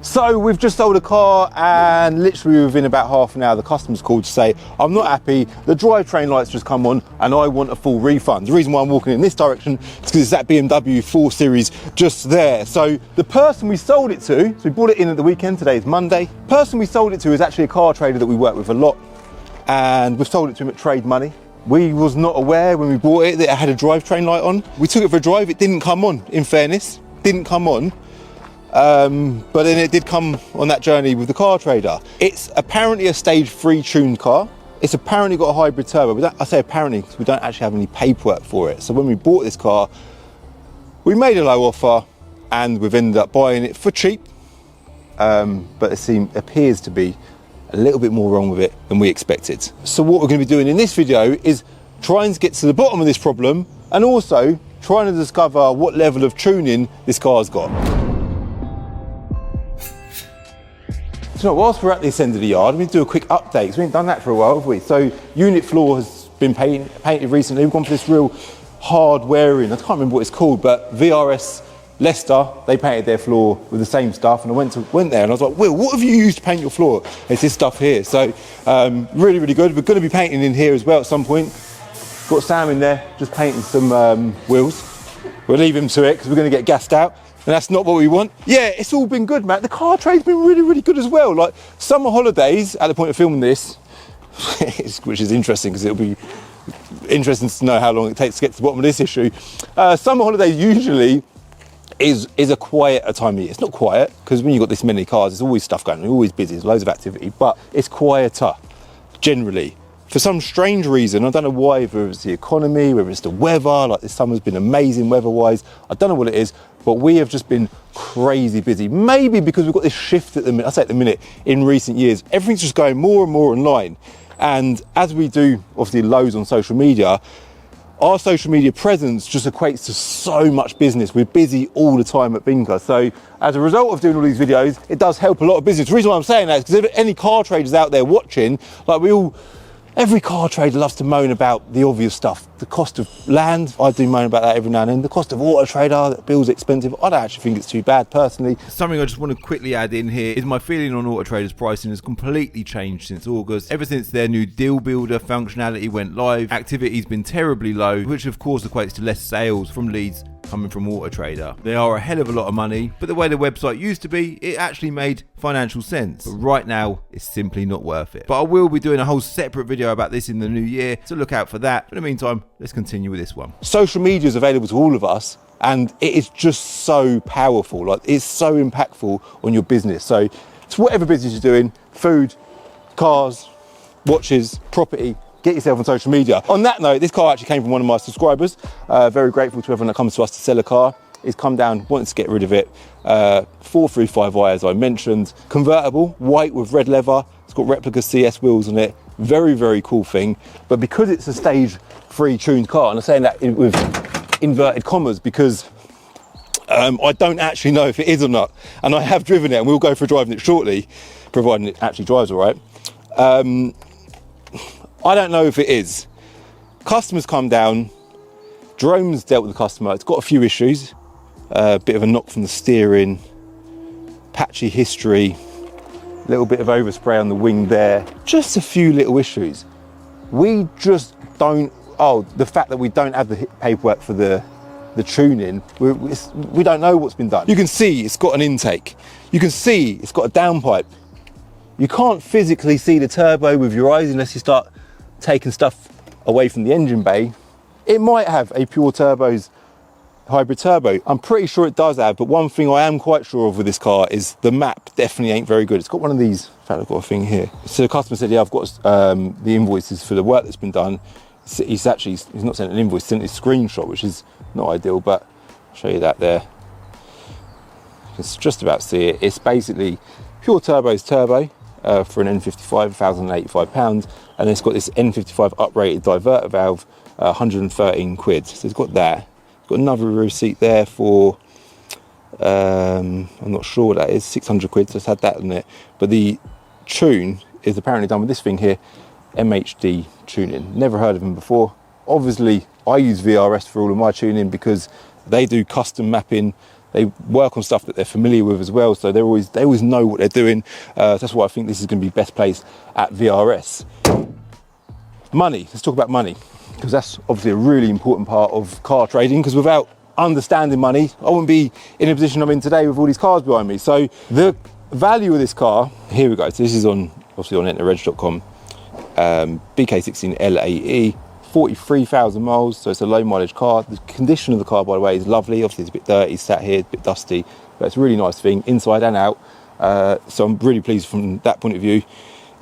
So we've just sold a car, and literally within about half an hour the customer's called to say, I'm not happy, the drivetrain lights just come on and I want a full refund. The reason why I'm walking in this direction is because it's that BMW 4 Series just there. So the person we sold it to, so we brought it in at the weekend, today is Monday. The person we sold it to is actually a car trader that we work with a lot, and we've sold it to him at trade money. We was not aware when we bought it that it had a drivetrain light on. We took it for a drive, it didn't come on, in fairness, didn't come on. But then it did come on that journey with the car trader. It's apparently a stage 3 tuned car. It's apparently got a hybrid turbo. I say apparently because we don't actually have any paperwork for it. So when we bought this car, we made a low offer and we've ended up buying it for cheap. But it appears to be a little bit more wrong with it than we expected. So what we're going to be doing in this video is trying to get to the bottom of this problem and also trying to discover what level of tuning this car's got. So whilst we're at this end of the yard, we need to do a quick update, because we haven't done that for a while, have we? So unit floor has been painted recently. We've gone for this real hard wearing, I can't remember what it's called, but VRS Leicester, they painted their floor with the same stuff, and I went there and I was like, Will, what have you used to paint your floor? It's this stuff here. So really, really good. We're going to be painting in here as well at some point. Got Sam in there just painting some wheels. We'll leave him to it because we're going to get gassed out. And that's not what we want. Yeah, it's all been good, Matt. The car trade's been really, really good as well. Like summer holidays, at the point of filming this, which is interesting because it'll be interesting to know how long it takes to get to the bottom of this issue. Summer holidays usually is a quieter time of year. It's not quiet because when you've got this many cars, there's always stuff going on, you're always busy, there's loads of activity, but it's quieter generally. For some strange reason, I don't know why, whether it's the economy, whether it's the weather, like this summer's been amazing weather-wise, I don't know what it is, but we have just been crazy busy. Maybe because we've got this shift at the minute, I say at the minute, in recent years, everything's just going more and more online. And as we do, obviously, loads on social media, our social media presence just equates to so much business. We're busy all the time at Vinca. So as a result of doing all these videos, it does help a lot of business. The reason why I'm saying that is because if any car traders out there watching, like every car trader loves to moan about the obvious stuff. The cost of land, I do moan about that every now and then. The cost of Auto Trader, that bill's expensive. I don't actually think it's too bad personally. Something I just want to quickly add in here is my feeling on Auto Trader's pricing has completely changed since August. Ever since their new deal builder functionality went live, activity's been terribly low, which of course equates to less sales from leads coming from Auto Trader. They are a hell of a lot of money, but the way the website used to be, it actually made financial sense. But right now, it's simply not worth it. But I will be doing a whole separate video about this in the new year, so look out for that. In the meantime, let's continue with this one. Social media is available to all of us, and it is just so powerful. Like, it's so impactful on your business. So it's whatever business you're doing, food, cars, watches, property, get yourself on social media. On that note, this car actually came from one of my subscribers. Very grateful to everyone that comes to us to sell a car. He's come down, wanted to get rid of it. 435i, as I mentioned. Convertible, white with red leather. It's got replica CS wheels on it. Very, very cool thing. But because it's a stage 3 tuned car, and I'm saying that with inverted commas because I don't actually know if it is or not. And I have driven it, and we'll go for driving it shortly, providing it actually drives all right. I don't know if it is. Customers come down, Jerome's dealt with the customer, it's got a few issues, a bit of a knock from the steering, patchy history, a little bit of overspray on the wing there, just a few little issues. We just don't, the fact that we don't have the paperwork for the tuning, we don't know what's been done. You can see it's got an intake, you can see it's got a downpipe. You can't physically see the turbo with your eyes unless you start taking stuff away from the engine bay. It might have a pure turbos hybrid turbo. I'm pretty sure it does have, but one thing I am quite sure of with this car is the map definitely ain't very good. It's got one of these, in fact I've got a thing here. So the customer said, yeah, I've got the invoices for the work that's been done. He's not sent an invoice, sent a screenshot, which is not ideal, but I'll show you that there. You can just about see it. It's basically pure turbos turbo. For an N55, £1,085, and it's got this N55 uprated diverter valve, 113 quid. So it's got that. It's got another receipt there for, I'm not sure what that is, 600 quid, so it's had that in it. But the tune is apparently done with this thing here, MHD tuning. Never heard of them before. Obviously, I use VRS for all of my tuning because they do custom mapping. They work on stuff that they're familiar with as well, so they always know what they're doing. That's why I think this is going to be best placed at VRS. Money. Let's talk about money, because that's obviously a really important part of car trading, because without understanding money, I wouldn't be in a position I'm in today with all these cars behind me. So the value of this car, here we go. So this is obviously on enterreg.com. BK16 LAE, 43,000 miles, so it's a low mileage car. The condition of the car, by the way, is lovely. Obviously it's a bit dirty, sat here, a bit dusty, but it's a really nice thing inside and out. So I'm really pleased from that point of view.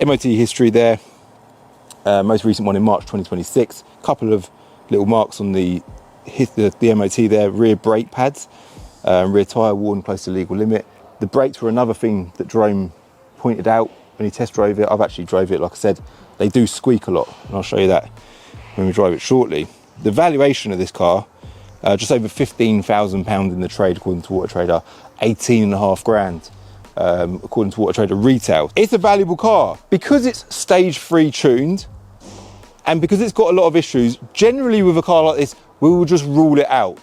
MOT history there, most recent one in March 2026. Couple of little marks on the MOT there, rear brake pads, rear tyre worn close to legal limit. The brakes were another thing that Jerome pointed out when he test drove it. I've actually drove it, like I said, they do squeak a lot, and I'll show you that when we drive it shortly. The valuation of this car, just over £15,000 in the trade according to Auto Trader, 18.5 grand according to Auto Trader retail. It's a valuable car because it's stage 3 tuned, and because it's got a lot of issues. Generally with a car like this, we will just rule it out.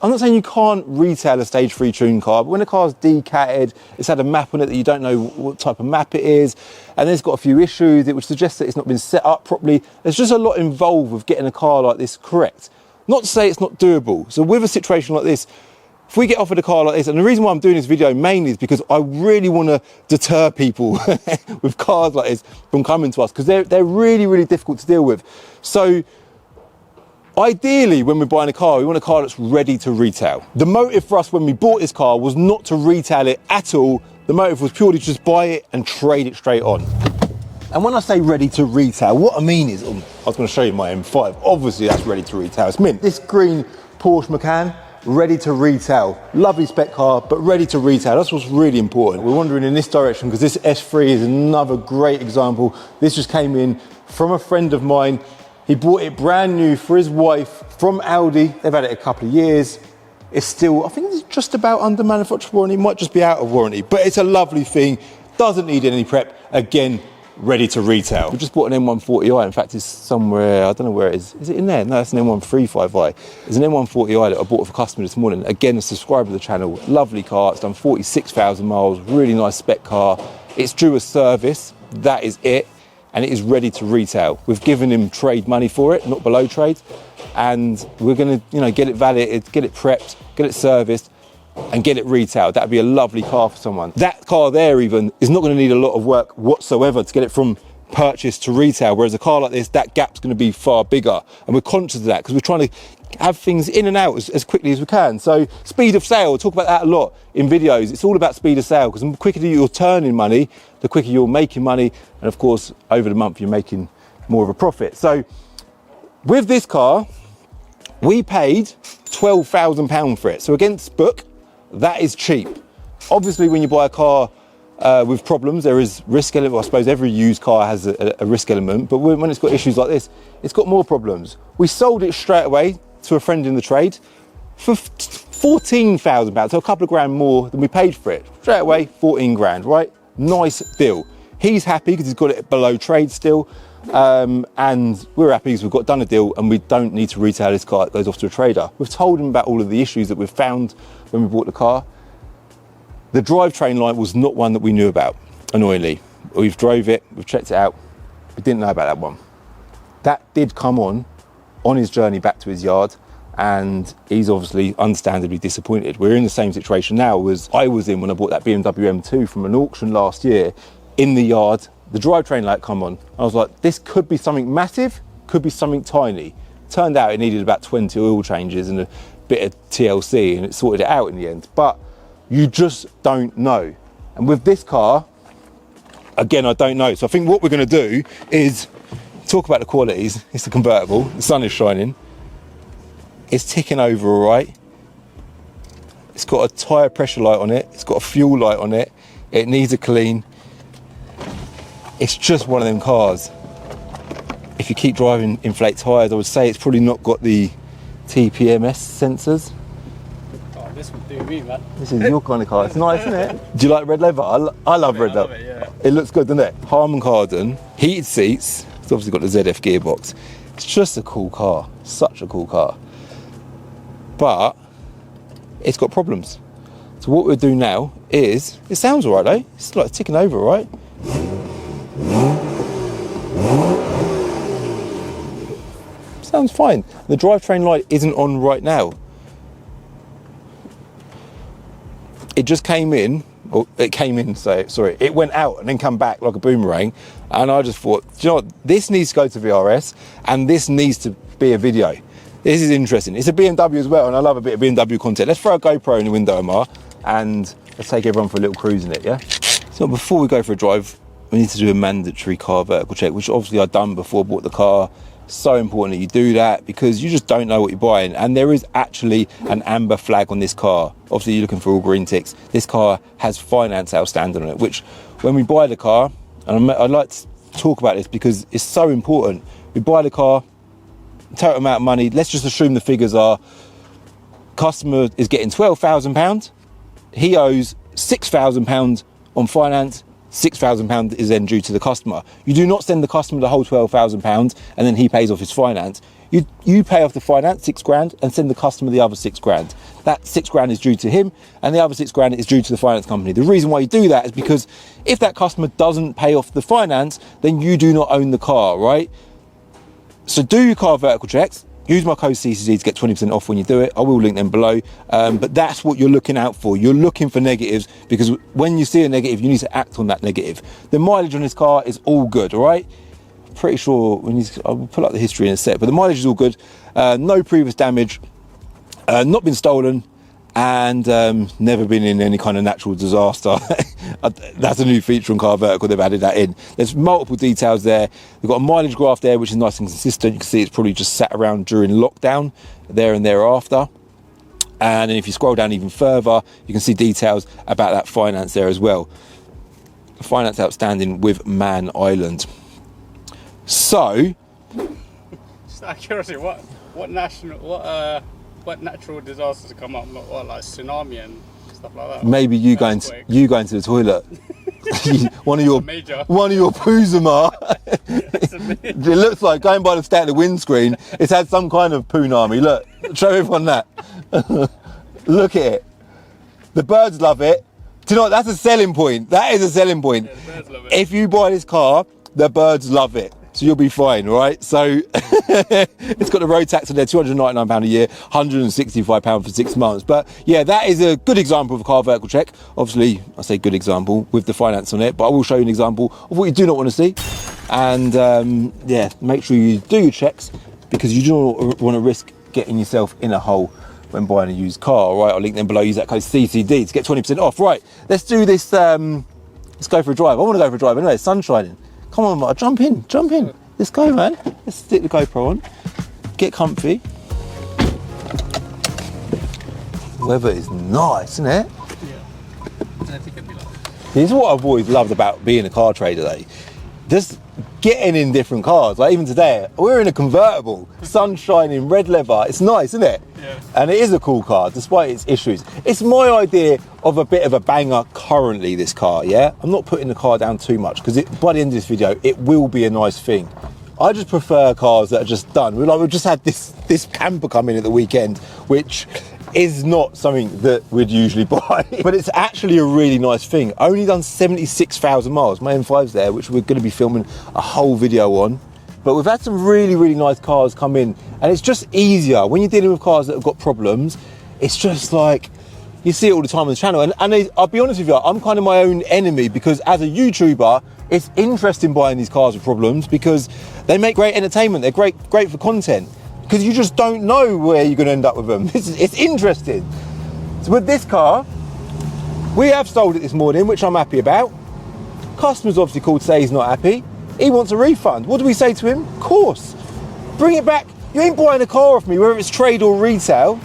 I'm not saying you can't retail a stage 3 tuned car, but when a car's decatted, it's had a map on it that you don't know what type of map it is, and it's got a few issues, it would suggest that it's not been set up properly. There's just a lot involved with getting a car like this correct. Not to say it's not doable. So with a situation like this, if we get offered a car like this, and the reason why I'm doing this video mainly is because I really want to deter people with cars like this from coming to us, because they're really, really difficult to deal with. So ideally, when we're buying a car, we want a car that's ready to retail. The motive for us when we bought this car was not to retail it at all. The motive was purely to just buy it and trade it straight on. And when I say ready to retail, what I mean is, I was going to show you my M5. Obviously, that's ready to retail. It's mint. This green Porsche Macan, ready to retail. Lovely spec car, but ready to retail. That's what's really important. We're wandering in this direction because this S3 is another great example. This just came in from a friend of mine. He bought it brand new for his wife from Audi. They've had it a couple of years. It's still, I think it's just about under manufacturer warranty. It might just be out of warranty, but it's a lovely thing. Doesn't need any prep. Again, ready to retail. We just bought an M140i. In fact, it's somewhere, I don't know where it is. Is it in there? No, it's an M135i. It's an M140i that I bought for a customer this morning. Again, a subscriber to the channel. Lovely car. It's done 46,000 miles. Really nice spec car. It's due a service. That is it. And it is ready to retail. We've given him trade money for it, not below trade, and we're going to, get it validated, get it prepped, get it serviced, and get it retailed. That'd be a lovely car for someone. That car there even is not going to need a lot of work whatsoever to get it from purchase to retail, whereas a car like this, that gap's going to be far bigger, and we're conscious of that because we're trying to have things in and out as quickly as we can. So speed of sale, we'll talk about that a lot in videos. It's all about speed of sale, because the quicker you're turning money, the quicker you're making money, and of course over the month you're making more of a profit. So with this car, we paid £12,000 for it. So against book, that is cheap. Obviously when you buy a car with problems, there is risk element. I suppose every used car has a risk element, but when it's got issues like this, it's got more problems. We sold it straight away to a friend in the trade for £14,000, so a couple of grand more than we paid for it. Straight away, 14 grand, right? Nice deal. He's happy because he's got it below trade still, and we're happy because we've done a deal and we don't need to retail this car. It goes off to a trader. We've told him about all of the issues that we've found when we bought the car. The drivetrain light was not one that we knew about, annoyingly. We've drove it, we've checked it out, we didn't know about that one. That did come on his journey back to his yard, and he's obviously understandably disappointed. We're in the same situation now as I was in when I bought that BMW M2 from an auction last year. In the yard, the drivetrain light come on. I was like, this could be something massive, could be something tiny. Turned out it needed about 20 oil changes and a bit of TLC, and it sorted it out in the end. But you just don't know. And with this car, again, I don't know. So I think what we're going to do is talk about the qualities. It's a convertible, the sun is shining, it's ticking over all right, it's got a tyre pressure light on it, it's got a fuel light on it, it needs a clean. It's just one of them cars. If you keep driving inflate tyres, I would say it's probably not got the TPMS sensors. Oh, this would do me, man. This is your kind of car. It's nice, isn't it? Do you like red leather? I love red leather. Yeah. It looks good, doesn't it? Harman Kardon, heated seats. It's obviously got the ZF gearbox. It's just a cool car. Such a cool car. But it's got problems. So what we'll do now is, it sounds all right though, it's like ticking over, all right? Sounds fine. The drivetrain light isn't on right now. It just came in, or it came in, sorry, it went out and then come back like a boomerang. And I just thought, do you know what, this needs to go to VRS and this needs to be a video. This is interesting. It's a BMW as well, and I love a bit of BMW content. Let's throw a GoPro in the window, Omar, and let's take everyone for a little cruise in it, yeah? So before we go for a drive, we need to do a mandatory car vertical check, which obviously I've done before I bought the car. So important that you do that because you just don't know what you're buying. And there is actually an amber flag on this car. Obviously you're looking for all green ticks. This car has finance outstanding on it, which when we buy the car, and I'd like to talk about this because it's so important. We buy the car, total amount of money, let's just assume the figures are, customer is getting £12,000, he owes £6,000 on finance, £6,000 is then due to the customer. You do not send the customer the whole £12,000 and then he pays off his finance. You pay off the finance, £6,000, and send the customer the other £6,000. That £6,000 is due to him and the other £6,000 is due to the finance company. The reason why you do that is because if that customer doesn't pay off the finance, then you do not own the car, right? So do your car vertical checks. Use my code CCD to get 20% off when you do it. I will link them below. But that's what you're looking out for. You're looking for negatives because when you see a negative, you need to act on that negative. The mileage on this car is all good, all right? Pretty sure I will pull up the history in a sec, but the mileage is all good. No previous damage, not been stolen, and never been in any kind of natural disaster. That's a new feature on Car Vertical, they've added that in. There's multiple details there. We've got a mileage graph there, which is nice and consistent. You can see it's probably just sat around during lockdown, there and thereafter. And then if you scroll down even further, you can see details about that finance there as well. Finance outstanding with Man Island. So, Just out of curiosity, what natural disasters come up? What, like tsunami and stuff like that? maybe you going to the toilet. one of your Major. Puzama. It looks like, going by the stat of the windscreen, it's had some kind of punami. Look, show everyone that. Look at it. The birds love it. Do you know what? That's a selling point. That is a selling point. Yeah, the birds love it. If you buy this car, the birds love it. So you'll be fine, right? So it's got the road tax on there, £299 a year, £165 for 6 months. But yeah, that is a good example of a car vertical check. Obviously, I say good example with the finance on it, but I will show you an example of what you do not want to see. And yeah, make sure you do your checks because you do not want to risk getting yourself in a hole when buying a used car. All right, I'll link them below. Use that code CCD to get 20% off. Right, let's do this. Let's go for a drive. I want to go for a drive anyway. It's sun shining. Come on, Mark, jump in. Let's go, man. Let's stick the GoPro on. Get comfy. The weather is nice, isn't it? Yeah. I think it'd be like Here's what I've always loved about being a car trader, though. Just getting in different cars. Like even today, we're in a convertible, sun shining, red leather. It's nice, isn't it? Yeah. And it is a cool car, despite its issues. It's my idea of a bit of a banger currently, this car, yeah? I'm not putting the car down too much, because by the end of this video, it will be a nice thing. I just prefer cars that are just done. We've just had this camper come in at the weekend, which is not something that we'd usually buy, but it's actually a really nice thing. Only done 76,000 miles. My M5's there, which we're going to be filming a whole video on. But we've had some really, really nice cars come in, and it's just easier when you're dealing with cars that have got problems. It's just like, you see it all the time on the channel. And I'll be honest with you, I'm kind of my own enemy, because as a YouTuber, it's interesting buying these cars with problems because they make great entertainment. They're great for content, because you just don't know where you're going to end up with them. It's interesting. So with this car, we have sold it this morning, which I'm happy about. Customer's obviously called to say he's not happy. He wants a refund. What do we say to him? Of course. Bring it back. You ain't buying a car off me, whether it's trade or retail,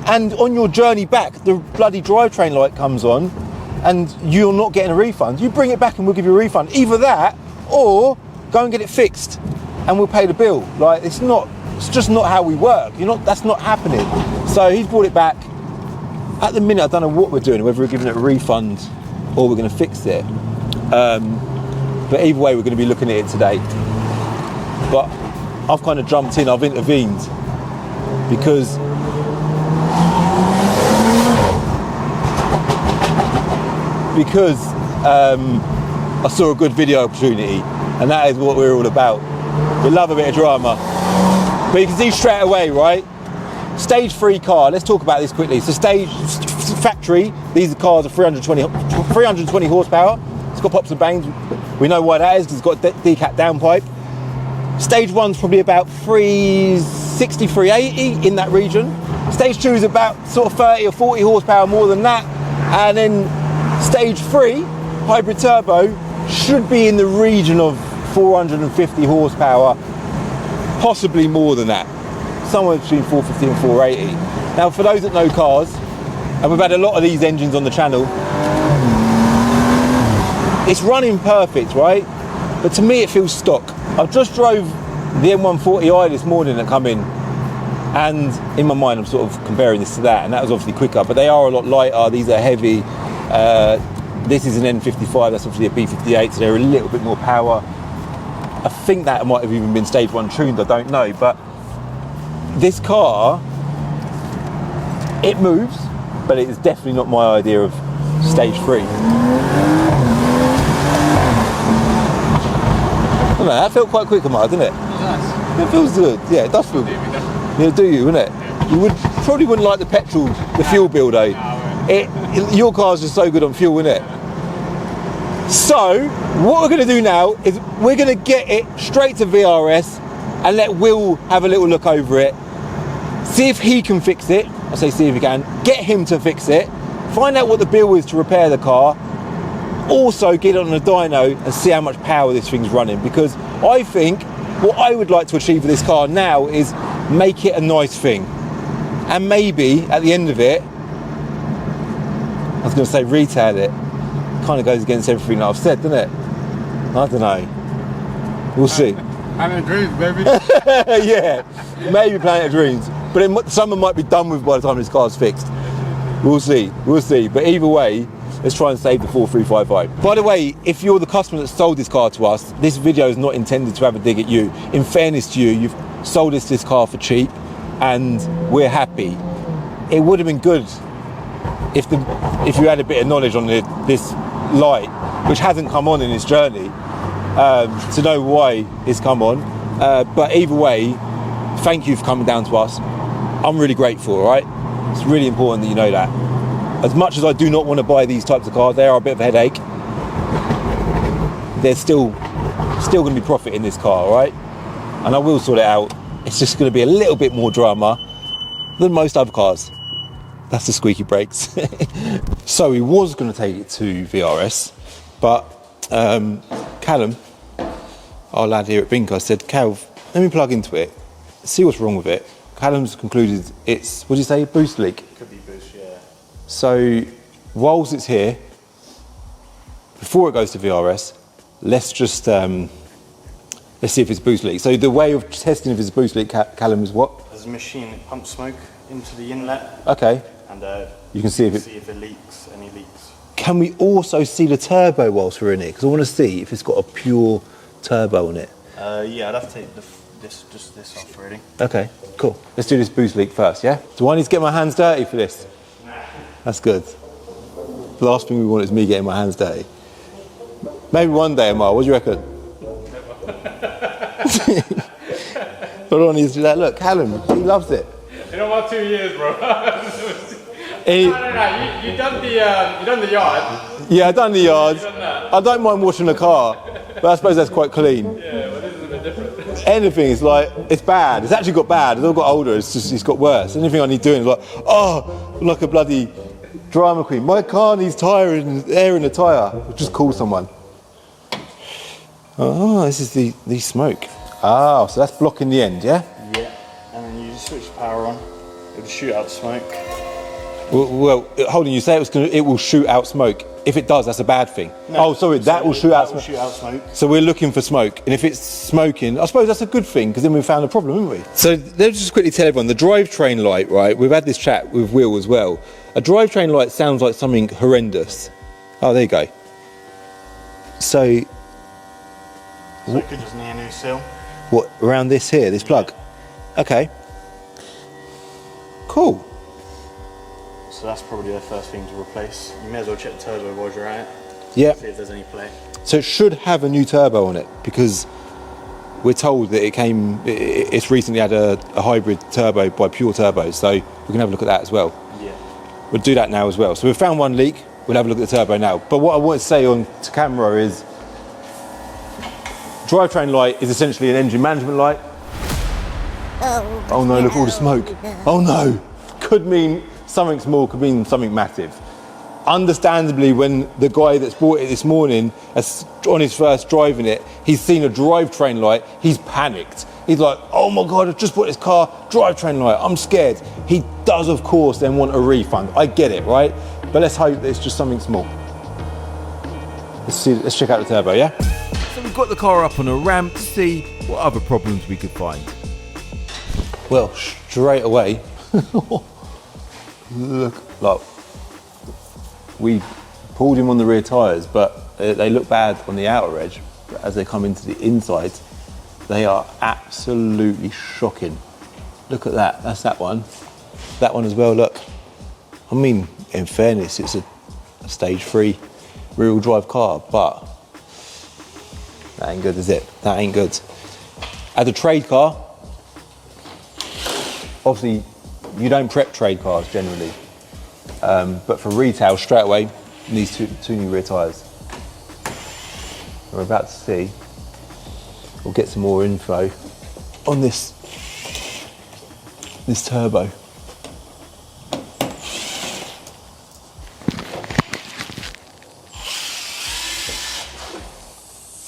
and on your journey back, the bloody drivetrain light comes on and you're not getting a refund. You bring it back and we'll give you a refund. Either that, or go and get it fixed and we'll pay the bill. Like, it's just not how we work. That's not happening. So he's brought it back. At the minute, I don't know what we're doing, whether we're giving it a refund or we're going to fix it. But either way, we're going to be looking at it today. But I've kind of jumped in, I've intervened, because because I saw a good video opportunity, and that is what we're all about. We love a bit of drama. But you can see straight away, right? Stage 3 car, let's talk about this quickly. So factory, these cars are 320 horsepower. It's got pops and bangs. We know why that is, because it's got decat downpipe. Stage 1's probably about 360, 380 in that region. Stage 2 is about sort of 30 or 40 horsepower more than that. And then stage 3, hybrid turbo, should be in the region of 450 horsepower, possibly more than that. Somewhere between 450 and 480. Now, for those that know cars, and we've had a lot of these engines on the channel, it's running perfect, right? But to me, it feels stock. I just drove the M140i this morning that come in, and in my mind, I'm sort of comparing this to that, and that was obviously quicker, but they are a lot lighter. These are heavy. This is an N55, that's obviously a B58, so they're a little bit more power. I think that might have even been stage 1 tuned, I don't know, but this car, it moves, but it is definitely not my idea of stage 3. I don't know, that felt quite quick, Mark, didn't it? Nice. It feels good, yeah, it does feel good. Yeah, do you, wouldn't it? You probably wouldn't like the petrol, the fuel bill though. Your car's just so good on fuel, isn't it? So, what we're going to do now is we're going to get it straight to VRS and let Will have a little look over it. See if he can fix it. I say see if he can. Get him to fix it. Find out what the bill is to repair the car. Also get it on a dyno and see how much power this thing's running. Because I think what I would like to achieve with this car now is make it a nice thing. And maybe at the end of it, I was going to say retail it. Kind of goes against everything that I've said, doesn't it? I don't know. We'll see. Planet of Dreams, baby. Yeah, maybe Planet of Dreams. But someone might be done with by the time this car's fixed. We'll see. We'll see. But either way, let's try and save the 4355. By the way, if you're the customer that sold this car to us, this video is not intended to have a dig at you. In fairness to you, you've sold us this car for cheap, and we're happy. It would have been good if you had a bit of knowledge on this light, which hasn't come on in this journey, to know why it's come on. But either way, thank you for coming down to us. I'm really grateful, all right? It's really important that you know that. As much as I do not want to buy these types of cars, they are a bit of a headache. There's still going to be profit in this car, all right? And I will sort it out. It's just going to be a little bit more drama than most other cars. That's the squeaky brakes. So he was going to take it to VRS, but Callum, our lad here at Binker, said, Cal, let me plug into it, see what's wrong with it. Callum's concluded it's, what did you say, boost leak? Could be boost, yeah. So whilst it's here, before it goes to VRS, let's just, let's see if it's boost leak. So the way of testing if it's a boost leak, Callum, is what? There's a machine that pumps smoke into the inlet. Okay. And you can see if it leaks, any leaks. Can we also see the turbo whilst we're in it? Because I want to see if it's got a pure turbo on it. Yeah, I'd have to take this off really. Okay, cool. Let's do this boost leak first, yeah? Do I need to get my hands dirty for this? That's good. The last thing we want is me getting my hands dirty. Maybe one day, Amar, what do you reckon? But on needs to do that. Look, Callum, he loves it. In about 2 years, bro. No. You done the yard. Yeah, I've done the yard. You done that. I don't mind washing the car, but I suppose that's quite clean. Yeah, but this is a bit different. Anything is like, it's bad. It's actually got bad. As I've got older, it's got worse. Anything I need doing is like, oh, I'm like a bloody drama queen. My car needs air in the tyre. Just call someone. Oh, this is the smoke. Ah, so that's blocking the end, yeah? Yeah. And then you just switch the power on. It'll shoot out smoke. Well, hold on, you say it will shoot out smoke. If it does, that's a bad thing. No, oh, sorry, that will shoot out smoke. Shoot out smoke. So we're looking for smoke, and if it's smoking, I suppose that's a good thing, because then we've found a problem, haven't we? So let's just quickly tell everyone, the drivetrain light, right, we've had this chat with Will as well. A drivetrain light sounds like something horrendous. Oh, there you go. So... it could just need a new seal. What, around this here, this plug? Okay. Cool. So that's probably the first thing to replace. You may as well check the turbo while you're at it. Yeah. See if there's any play. So it should have a new turbo on it because we're told that it's recently had a hybrid turbo by Pure Turbo. So we can have a look at that as well. Yeah. We'll do that now as well. So we've found one leak. We'll have a look at the turbo now. But what I want to say on to camera is drivetrain light is essentially an engine management light. Oh no, look, all the smoke. Oh no. Could mean something small, could mean something massive. Understandably, when the guy that's bought it this morning, on his first driving it, he's seen a drivetrain light, he's panicked. He's like, oh my God, I've just bought this car, drivetrain light, I'm scared. He does, of course, then want a refund. I get it, right? But let's hope that it's just something small. Let's check out the turbo, yeah? So we've got the car up on a ramp to see what other problems we could find. Well, straight away, look, like, we pulled him on the rear tyres, but they look bad on the outer edge. But as they come into the inside, they are absolutely shocking. Look at that, that's that one. That one as well, look. I mean, in fairness, it's a stage 3 rear-wheel drive car, but that ain't good, is it? That ain't good. As a trade car, obviously, you don't prep trade cars generally, but for retail, straight away, needs two new rear tyres. We're about to see. We'll get some more info on this turbo.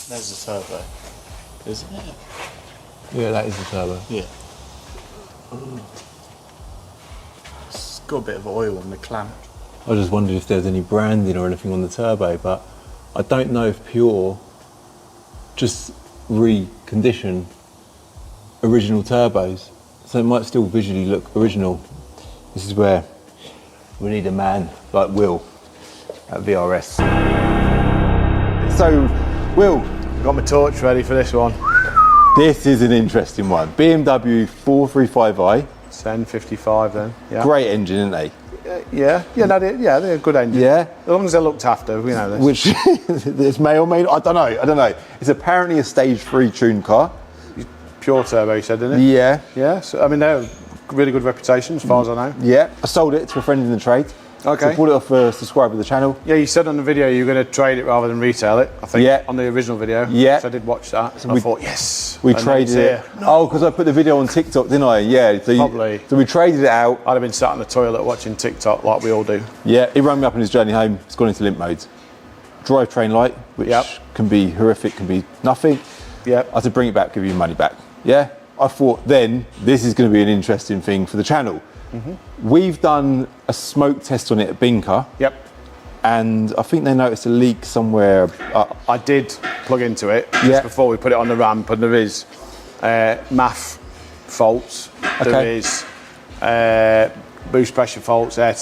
There's the turbo, isn't it? Yeah, that is the turbo. Yeah. It's got a bit of oil on the clamp. I just wondered if there's any branding or anything on the turbo, but I don't know if Pure just recondition original turbos, so it might still visually look original. This is where we need a man like Will at VRS. So, Will, Got my torch ready for this one. this is an interesting one. BMW 435i. 1055 then. Yeah. Great engine, isn't they? They're a good engine. Yeah. As long as they're looked after, we know this. Which this may or may not, I don't know. It's apparently a stage 3 tuned car. Pure turbo, you said, didn't it? Yeah. Yeah. So I mean, they're really good reputation as far as I know. Yeah. I sold it to a friend in the trade. Okay. So bought it off a subscriber of the channel. Yeah, you said on the video you were going to trade it rather than retail it. I think. Yeah. On the original video. Yeah. So I did watch that. So we- I thought, yes. We And then traded it's it. here. Oh, because I put the video on TikTok, didn't I? Yeah. So Probably. So we traded it out. I'd have been sat in the toilet watching TikTok like we all do. Yeah. He rang me up on his journey home. It's gone into limp mode. Drivetrain light, which Yep. can be horrific, can be nothing. Yeah. I had to bring it back, give you your money back. Yeah. I thought then this is going to be an interesting thing for the channel. Mm-hmm. We've done a smoke test on it at Binker. Yep. And I think they noticed a leak somewhere. I did plug into it Yeah. just before we put it on the ramp, and there is MAF faults. Okay. There is boost pressure faults, air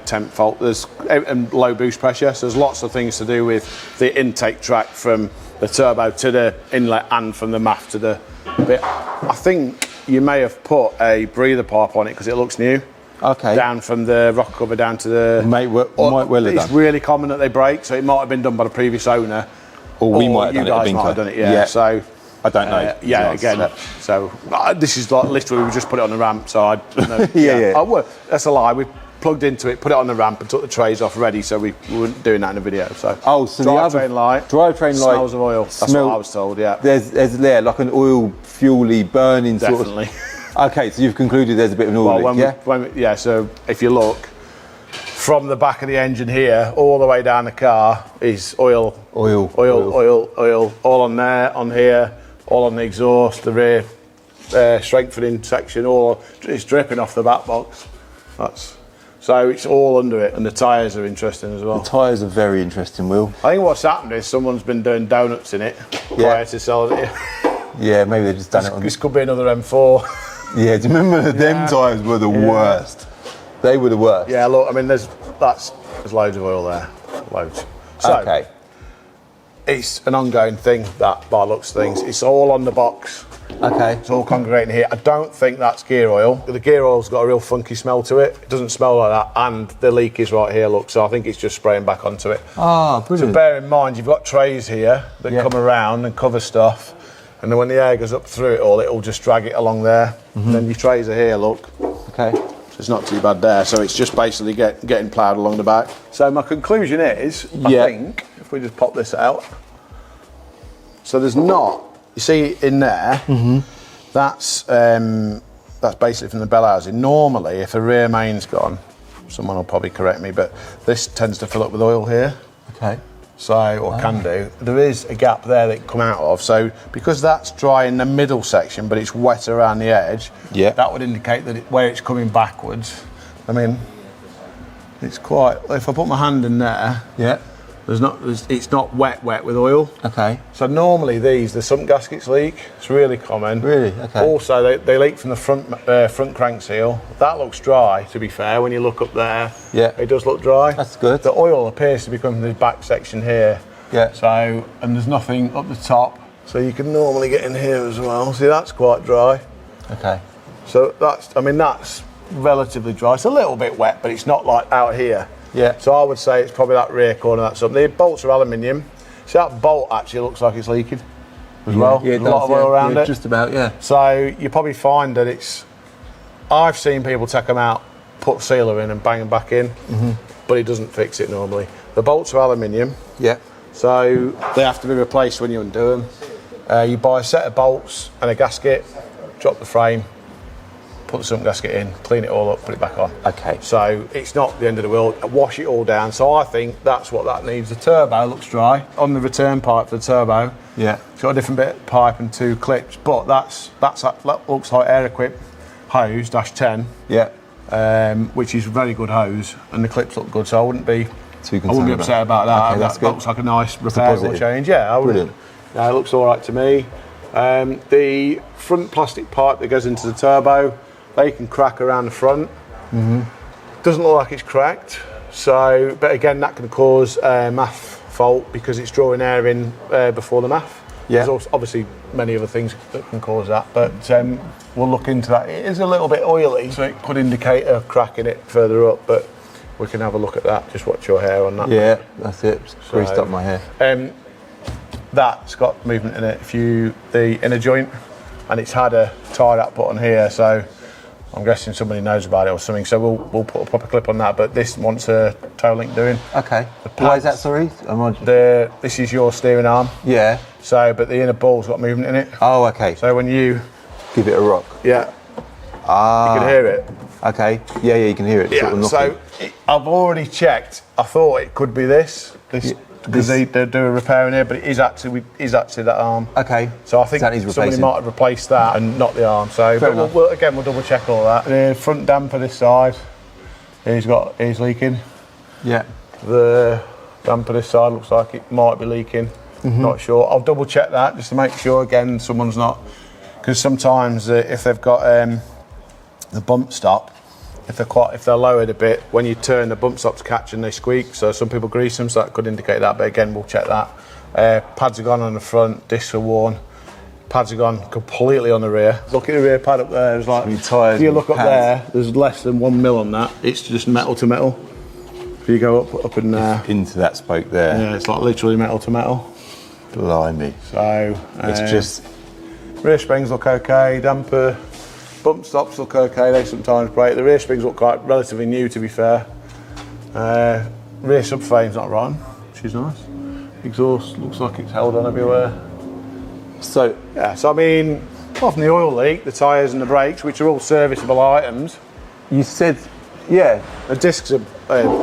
temp fault. There's and low boost pressure. So there's lots of things to do with the intake track from the turbo to the inlet and from the MAF to the bit. I think you may have put a breather pipe on it because it looks new. Okay. Down from the rocker cover down to the... Might well have It's done. really common that they break, so it might have been done by the previous owner. Or we might have you done it at guys might Binker. have done it, yeah. So, I don't know. yeah, Yes. again, so this is like literally we just put it on the ramp, so I don't know. Yeah. Oh, well, that's a lie. We plugged into it, put it on the ramp and took the trays off ready, so we weren't doing that in the video. So, Oh, so the other drivetrain light, drivetrain light smells of oil. That's what I was told, yeah. There's there like an oil fuely burning Definitely. sort of. Okay, so you've concluded there's a bit of an oil Well, leak, so if you look from the back of the engine here all the way down the car is oil, all on there, on here, all on the exhaust, the rear strengthening section, all it's dripping off the back box. So it's all under it, and the tyres are interesting as well. The tyres are very interesting, Will. I think what's happened is someone's been doing donuts in it prior to selling it. Yeah, maybe they've just done it on. This could be another M4. Yeah, do you remember them tyres were the worst? They were the worst. Yeah, look, I mean, there's loads of oil there, loads. So, Okay. it's an ongoing thing, that by looks of things. It's all on the box. Okay. It's all congregating here. I don't think that's gear oil. The gear oil's got a real funky smell to it. It doesn't smell like that, and the leak is right here, look, so I think it's just spraying back onto it. Ah, brilliant. So bear in mind, you've got trays here that come around and cover stuff, and then when the air goes up through it all, it'll just drag it along there. And then your trays are here, look. Okay. So it's not too bad there. So it's just basically getting ploughed along the back. So my conclusion is, I think, if we just pop this out, so there's not, you see in there, that's basically from the bell housing. Normally, if a rear main's gone, someone will probably correct me, but this tends to fill up with oil here. Okay. So, or can do. There is a gap there that it can come out of. So, because that's dry in the middle section, but it's wet around the edge, that would indicate that where it's coming backwards. I mean, it's quite. If I put my hand in there, it's not wet with oil. Okay. So normally there's some gaskets leak. It's really common. Really? Okay. Also, they leak from the front crank seal. That looks dry, to be fair. When you look up there, it does look dry. That's good. The oil appears to be coming from the back section here. Yeah. So, and there's nothing up the top. So you can normally get in here as well. See, that's quite dry. Okay. So that's relatively dry. It's a little bit wet, but it's not like out here. Yeah. So I would say it's probably that rear corner, that's something. The bolts are aluminium. See, that bolt actually looks like it's leaking as well. Yeah, it There's does, a lot of oil around it. Just about, yeah. So you probably find that I've seen people take them out, put sealer in and bang them back in, but it doesn't fix it normally. The bolts are aluminium. Yeah. So they have to be replaced when you undo them. You buy a set of bolts and a gasket, drop the frame, put the sump gasket in, clean it all up, put it back on. Okay. So it's not the end of the world. Wash it all down. So I think that's what that needs. The turbo looks dry. On the return pipe for the turbo, it's got a different bit of pipe and 2 clips, but that looks like Air Equip hose -10. Yeah. Which is a very good hose, and the clips look good. So I wouldn't be too concerned. I wouldn't be upset about that. Okay, that's that good. looks like a nice repairable change. Yeah, I would. Brilliant. Yeah, it looks all right to me. The front plastic pipe that goes into the turbo, they can crack around the front. Doesn't look like it's cracked. So, but again, that can cause MAF fault because it's drawing air in before the MAF. There's also obviously many other things that can cause that, but we'll look into that. It is a little bit oily, so it could indicate a crack in it further up, but we can have a look at that. Just watch your hair on that. Yeah, that's it. Greased up my hair. That's got movement in it. The inner joint, and it's had a tie wrap put on here, so I'm guessing somebody knows about it or something. So we'll put a proper clip on that. But this wants a toe link doing. Okay. Why is that? Sorry. This is your steering arm. Yeah. So, but the inner ball's got movement in it. Oh, okay. So when you give it a rock. Yeah. You can hear it. Okay. Yeah, you can hear it. Yeah. So I've already checked. I thought it could be this. Because they do a repair in here, but it is actually that arm. Okay. So I think somebody might have replaced that and not the arm. So, but we'll double check all that. The front damper this side, is leaking. Yeah. The damper this side looks like it might be leaking. Not sure. I'll double check that just to make sure. Again, someone's not, because sometimes if they've got the bump stop. If they're lowered a bit, when you turn, the bump stops catch and they squeak. So some people grease them, so that could indicate that. But again, we'll check that. Pads are gone on the front, discs are worn. Pads are gone completely on the rear. Look at the rear pad up there. There's like, if you look up there, there's less than 1 mil on that. It's just metal to metal. If you go up in there, into that spoke there. Yeah, it's like literally metal to metal. Blimey. So it's just rear springs look okay. Damper. Bump stops look okay, they sometimes break. The rear springs look quite relatively new, to be fair. Rear subframe's not rotten, which is nice. Exhaust looks like it's held on everywhere. So, yeah, so I mean, apart from the oil leak, the tyres and the brakes, which are all serviceable items. You said, yeah. The discs are,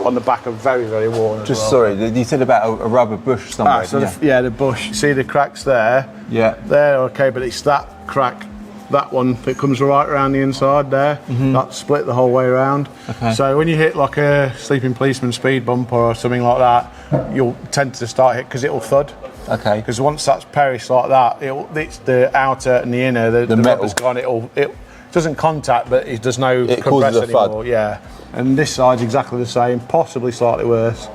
on the back are very, very worn. Just sorry, you said about a rubber bush somewhere. The bush. See the cracks there? Yeah. They're okay, but it's that crack. That one that comes right around the inside there, that's split the whole way around. Okay. So when you hit like a sleeping policeman speed bump or something like that, you'll tend to start it because it'll thud. Okay. Because once that's perished like that, it's the outer and the inner, the rubber's gone. It doesn't contact, but it does no compress anymore. Thud. Yeah. And this side's exactly the same, possibly slightly worse.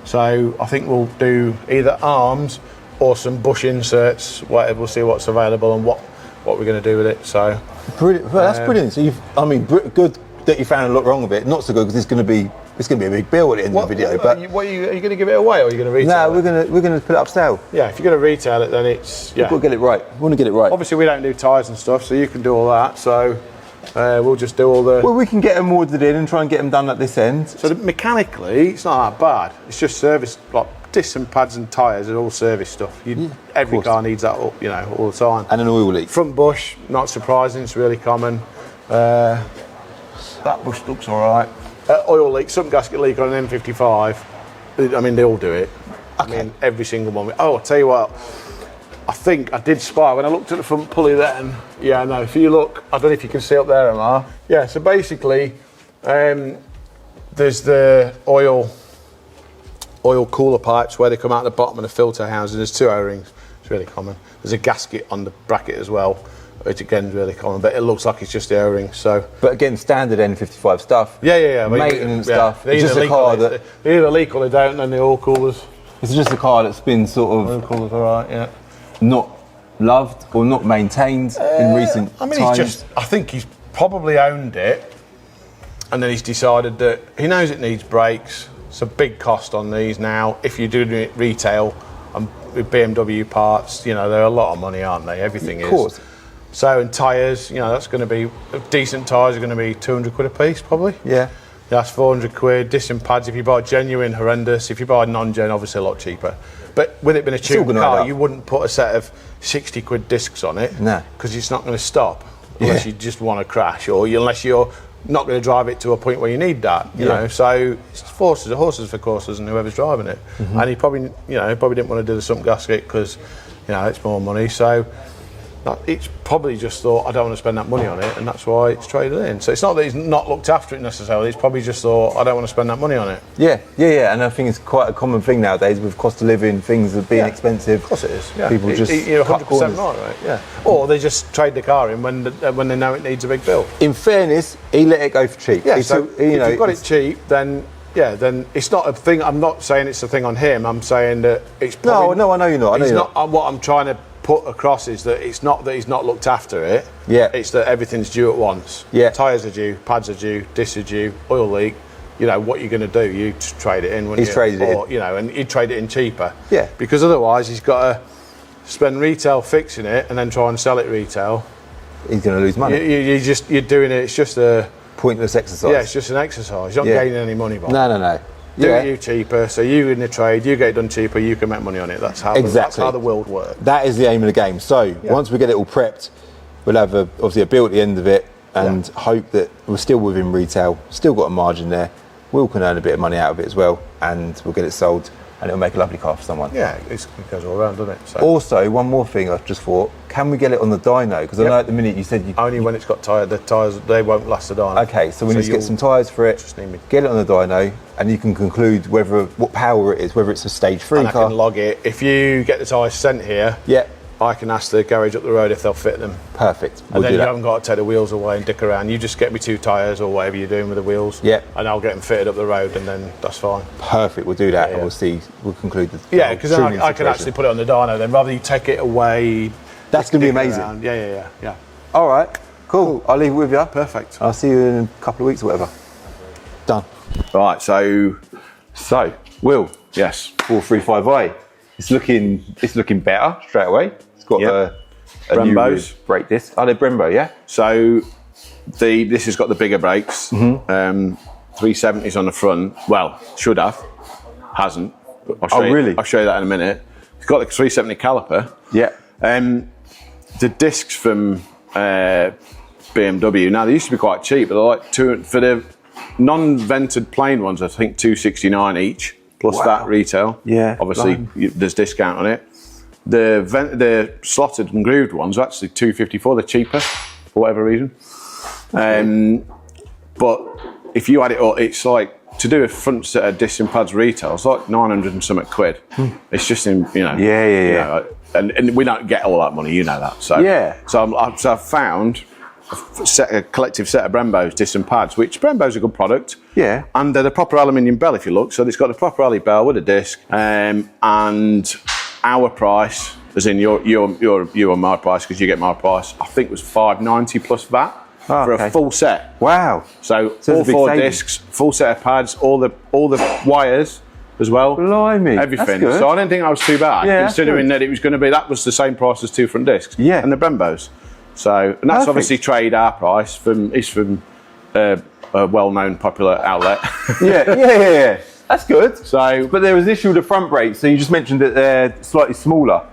So I think we'll do either arms or some bush inserts. Whatever. We'll see what's available and what we're going to do with it. So brilliant. Well, that's brilliant. So good that you found a lot wrong with it. Not so good because it's going to be a big bill at the end of the video. But are you going to give it away, or are you going to retail? No, we're going to put it up sale. Yeah, if you're going to retail it, then it's We'll get it right. We want to get it right. Obviously, we don't do tyres and stuff, so you can do all that. So we'll just do all the. Well, we can get them ordered in and try and get them done at this end. So mechanically, it's not that bad. It's just service, like discs and pads and tyres are all service stuff. Every car needs that, all the time. And an oil leak. Front bush, not surprising. It's really common. That bush looks all right. Oil leak, some gasket leak on an M55. I mean, they all do it. Okay. I mean, every single one. Oh, I'll tell you what. I think I did spy when I looked at the front pulley then. Yeah, no, if you look, I don't know if you can see up there, Amar. Yeah, so basically, there's the oil cooler pipes where they come out the bottom of the filter housing. There's 2 O-rings. It's really common. There's a gasket on the bracket as well, which again is really common, but it looks like it's just the O-rings. So, but again, standard N55 stuff. Yeah. Maintenance stuff. It's just a car that they either leak or they don't, and then the oil coolers. It's just a car that's been sort of oil coolers, all right, yeah. Not loved or not maintained in recent times. I think he's probably owned it, and then he's decided that he knows it needs brakes. It's a big cost on these now. If you're doing it retail and with BMW parts, they're a lot of money, aren't they? Everything is. Of course. So, and tyres, that's going to be, decent tyres are going to be 200 quid a piece, probably. Yeah. That's 400 quid. Disc and pads, if you buy genuine, horrendous. If you buy non-gen, obviously a lot cheaper. But with it being a cheap car, you wouldn't put a set of 60 quid discs on it. No. Because it's not going to stop unless you just want to crash, or unless you're not going to drive it to a point where you need that, you know. So it's horses for courses, and whoever's driving it. Mm-hmm. And he probably didn't want to do the sump gasket because, it's more money. So it's probably just thought, I don't want to spend that money on it, and that's why it's traded in. So it's not that he's not looked after it necessarily, it's probably just thought, I don't want to spend that money on it. Yeah, and I think it's quite a common thing nowadays with cost of living, things are being expensive. Of course it is, yeah. People just you're cut 100% corners. right, yeah. Or they just trade the car in when they know it needs a big bill. In fairness, he let it go for cheap. Yeah, so if you've got it cheap, then it's not a thing. I'm not saying it's a thing on him, I'm saying that it's probably... No, I know you're not. What I'm trying to put across is that it's not that he's not looked after it. Yeah. It's that everything's due at once. Yeah. Tyres are due, pads are due, discs are due, oil leak. What you're going to do? You trade it in, wouldn't you? He's traded it in. And he'd trade it in cheaper. Yeah. Because otherwise he's got to spend retail fixing it and then try and sell it retail. He's going to lose money. You're doing it. It's just a pointless exercise. Yeah, it's just an exercise. You're not gaining any money by it. No. Do it you cheaper, so you in the trade, you get it done cheaper, you can make money on it. That's how the world works. That is the aim of the game. So once we get it all prepped, we'll have obviously a bill at the end of it, and hope that we're still within retail, still got a margin there. Will can earn a bit of money out of it as well, and we'll get it sold, and it'll make a lovely car for someone. Yeah, it goes all around, doesn't it? So. Also, one more thing I just thought, can we get it on the dyno? Because I know at the minute you said you... Only when it's got tyre, the tyres, they won't last the dyno. Okay, so we need to get some tyres for it, get it on the dyno, and you can conclude what power it is, whether it's a stage 3 car. I can log it. If you get the tyres sent here, I can ask the garage up the road if they'll fit them. Perfect. And then you haven't got to take the wheels away and dick around. You just get me 2 tyres or whatever you're doing with the wheels. Yeah. And I'll get them fitted up the road, and then that's fine. Perfect. We'll do that, and we'll conclude the Yeah, because then I can actually put it on the dyno. Then rather you take it away. That's going to be amazing. Around. Yeah. All right. Cool. I'll leave it with you. Perfect. I'll see you in a couple of weeks or whatever. Done. Right. So, Will. Yes. 435i. It's looking better straight away. It's got a Brembos new brake disc. Oh, they're Brembo, yeah. So this has got the bigger brakes. 370s on the front. Well, should have. Hasn't. But I'll show really? I'll show you that in a minute. It's got the 370 caliper. Yeah. The discs from BMW. Now they used to be quite cheap, but they're like for the non-vented plain ones, I think 269 each plus that retail. Yeah. Obviously, there's discount on it. The slotted and grooved ones are actually 254. They're cheaper for whatever reason. But if you add it up, it's like to do a front set of disc and pads retail. It's like 900 and something quid. It's just in Yeah. And we don't get all that money, you know that. So I've found a collective set of Brembos disc and pads, which Brembo's a good product. Yeah. And they're the proper aluminium bell if you look. So it's got the proper alley bell with a disc, and our price as in you're on my price because you get my price. I think it was $590 plus VAT for a full set. Wow. So So all it's a big 4 saving. discs, full set of pads, all the wires as well. Blimey, that's Everything. good. So I didn't think I was too bad, Yeah, that's considering good. that it was going to be, that was the same price as 2 front discs. Yeah. And the Brembos. So, and that's Perfect. obviously trade our price from a well-known popular outlet. Yeah. That's good. So, But there was an issue with the front brakes, so you just mentioned that they're slightly smaller.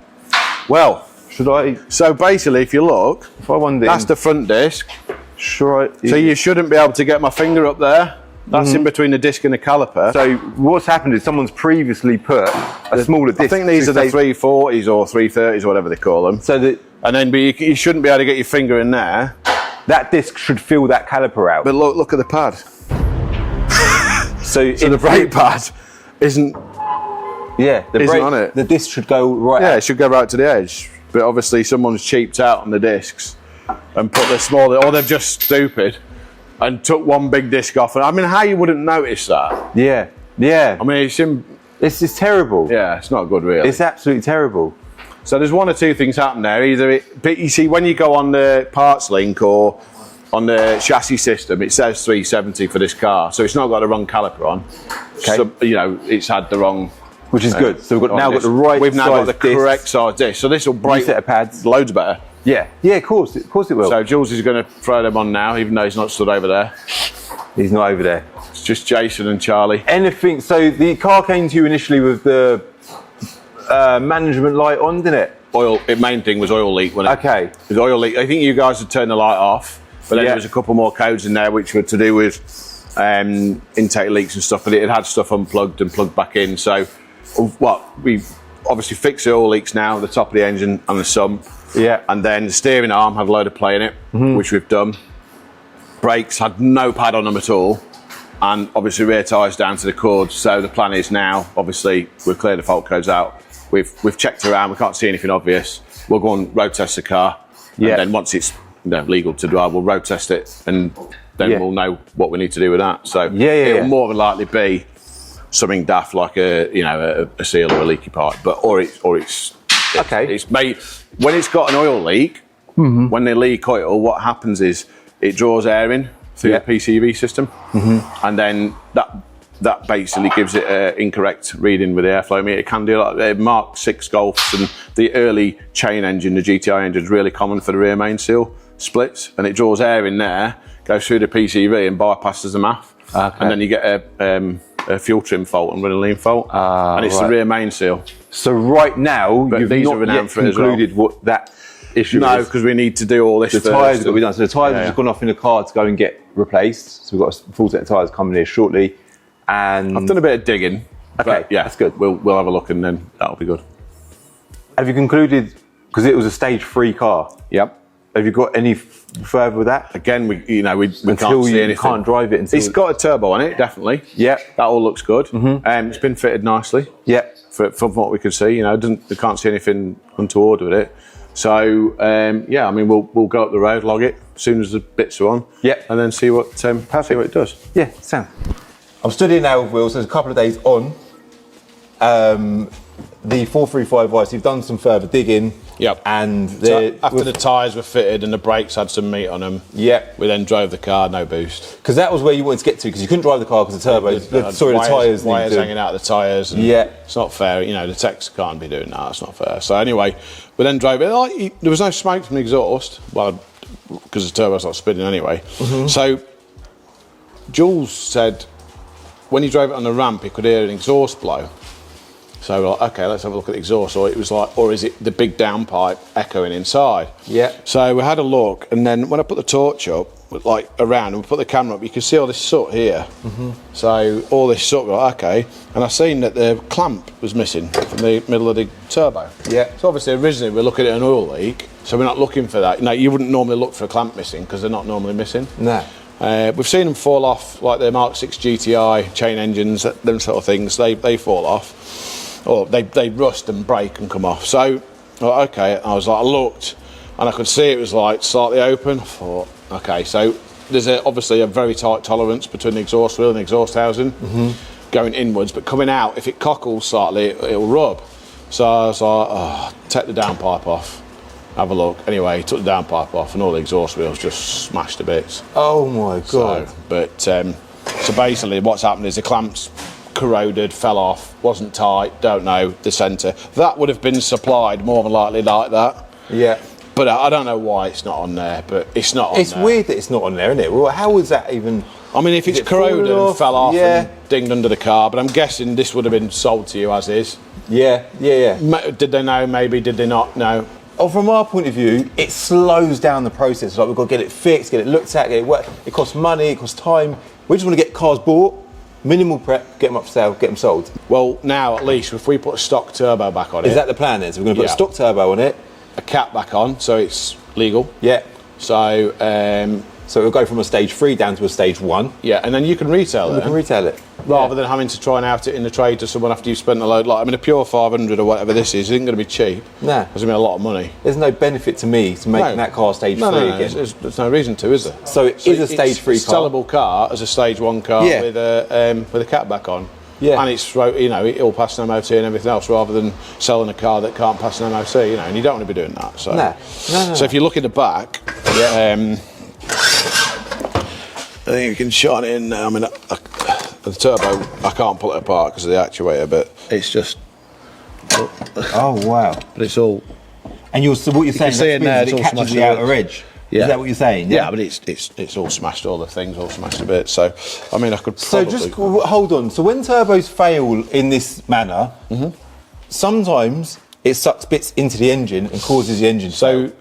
well, Should I, so basically, if you look, if I wonder, that's the front disc. should I, So you shouldn't be able to get my finger up there. That's in between the disc and the caliper. So what's happened is someone's previously put a smaller disc. I think these to are the save- 340s or 330s, whatever they call them. So that And then you shouldn't be able to get your finger in there. that disc should fill that caliper out. But look at the pad. So So the brake pad isn't. yeah, the isn't brake, on it. the disc should go right Yeah, out. it should go right to the edge. But obviously, someone's cheaped out on the discs and put the smaller, or they're just stupid and took one big disc off. And I mean, how you wouldn't notice that? Yeah. I mean, It's just terrible. yeah, it's not good, really. It's absolutely terrible. So there's one or two things happen there. But you see, when you go on the parts link or on the chassis system, it says 370 for this car, so it's not got the wrong caliper on. Okay. So, it's had the wrong. Which is good. So we've on now got this. the right We've now got the size disc. correct size disc. So this will break set of pads. loads better. Yeah, of course it will. So Jules is going to throw them on now, even though he's not stood over there. He's not over there. It's just Jason and Charlie. Anything. So the car came to you initially with the management light on, didn't it? Main thing was oil leak. Wasn't it? Okay. It was oil leak. I think you guys had turned the light off, but then Yeah. there was a couple more codes in there which were to do with intake leaks and stuff, but it had stuff unplugged and plugged back in. So we've obviously fixed the oil leaks now, the top of the engine and the sump. Yeah. And then the steering arm had a load of play in it, which we've done. Brakes had no pad on them at all. And obviously rear tyres down to the cords. So the plan is now, obviously, we've cleared the fault codes out. We've checked around, we can't see anything obvious. We'll go and road test the car. Yeah. And then once it's legal to drive, we'll road test it and then we'll know what we need to do with that. So it'll more than likely be something daft like a seal or a leaky pipe, or it's Okay. It's made when it's got an oil leak. When they leak oil, what happens is it draws air in through the PCV system, and then that basically gives it an incorrect reading with the airflow meter. It can do like Mark 6 Golfs and the early chain engine, the GTI engine is really common for the rear main seal splits, and it draws air in there, goes through the PCV and bypasses the MAF, and then you get a fuel trim fault and running lean fault, and it's the rear main seal. So right now, But you've these are not renowned yet for it as well. concluded what that issue No, is. because we need to do all this The first. tyres have got to be done. So the tyres have Yeah. just gone off in the car to go and get replaced. So we've got a full set of tyres coming here shortly. And I've done a bit of digging. Okay, but yeah, that's good. We'll have a look and then that'll be good. have you concluded, because it was a stage 3 car, Yep. have you got any further with that? Again, we Until can't see you anything. can't drive it until... It's got a turbo on it, definitely. Yeah. That all looks good. It's been fitted nicely. Yeah. From what we can see, we can't see anything untoward with it. So I mean, we'll go up the road, log it as soon as the bits are on. Yeah. And then see what it does. Yeah, Sam. I'm stood here now with Will, so there's a couple of days on. The 435i, so you've done some further digging. Yep. And So after the tyres were fitted and the brakes had some meat on them, Yep. we then drove the car, no boost. Because that was where you wanted to get to, because you couldn't drive the car because the turbo, the tyres wires need hanging out of the tyres. And Yeah. It's not fair. The techs can't be doing that. It's not fair. So anyway, we then drove it. There was no smoke from the exhaust. Well, because the turbo's not spinning anyway. So Jules said when he drove it on the ramp, he could hear an exhaust blow. So we're like, okay, let's have a look at the exhaust. Or it was like, or is it the big downpipe echoing inside? Yeah. So we had a look, and then when I put the torch up, like around, and we put the camera up, you can see all this soot here. So all this soot, we're like, okay. And I seen that the clamp was missing from the middle of the turbo. Yeah. So obviously originally we're looking at an oil leak, so we're not looking for that. You wouldn't normally look for a clamp missing because they're not normally missing. No. We've seen them fall off, like the Mark 6 GTI chain engines, them sort of things. They fall off, or they rust and break and come off. So, okay, I was like, I looked, and I could see it was like slightly open. I thought, okay, so there's obviously a very tight tolerance between the exhaust wheel and the exhaust housing going inwards, but coming out, if it cockles slightly, it'll rub. So I was like, oh, take the downpipe off, have a look. Anyway, took the downpipe off and all the exhaust wheels just smashed to bits. Oh my God. So basically what's happened is the clamps corroded, fell off, wasn't tight, don't know, the centre. That would have been supplied more than likely like that. Yeah. But I don't know why it's not on there, but it's not on there. It's weird that it's not on there, isn't it? Well, how was that even... I mean, if it's corroded and fell off yeah. and dinged under the car, but I'm guessing this would have been sold to you as is. Yeah. Did they know, maybe, did they not know? Oh, from our point of view, it slows down the process. Like, we've got to get it fixed, get it looked at, get it worked. It costs money, it costs time. We just want to get cars bought, minimal prep, get them up for sale, get them sold. Well, now at least, if we put a stock turbo back on it... Is that the plan then? So we're going to put a stock turbo on it. A cap back on, so it's legal. Yeah. So it'll go from a stage 3 down to a stage 1. Yeah, and then you can retail it. You can retail it. Rather than having to try and out it in the trade to someone after you've spent a load. Like, I mean, a pure 500 or whatever this is isn't going to be cheap. Nah. It's going to be a lot of money. There's no benefit to me to making that car stage 3 again. There's no reason to, is there? So it is a stage 3 it's car. It's a sellable car as a stage 1 car with a cap back on. Yeah. And it's, you know, it'll pass an MOT and everything else, rather than selling a car that can't pass an MOT, you know, and you don't want to be doing that. So, No. So if you look at the back, I think you can shine it in. I mean, the turbo, I can't pull it apart because of the actuator, but it's just. Oh wow! But it's all. And what you're saying, see in there, it's it all catches smashed the outer edge. Yeah. Is that what you're saying? Yeah, but it's all smashed. All the things all smashed a bit. So, I mean, I could probably. So just hold on. So when turbos fail in this manner, sometimes it sucks bits into the engine and causes the engine to fail.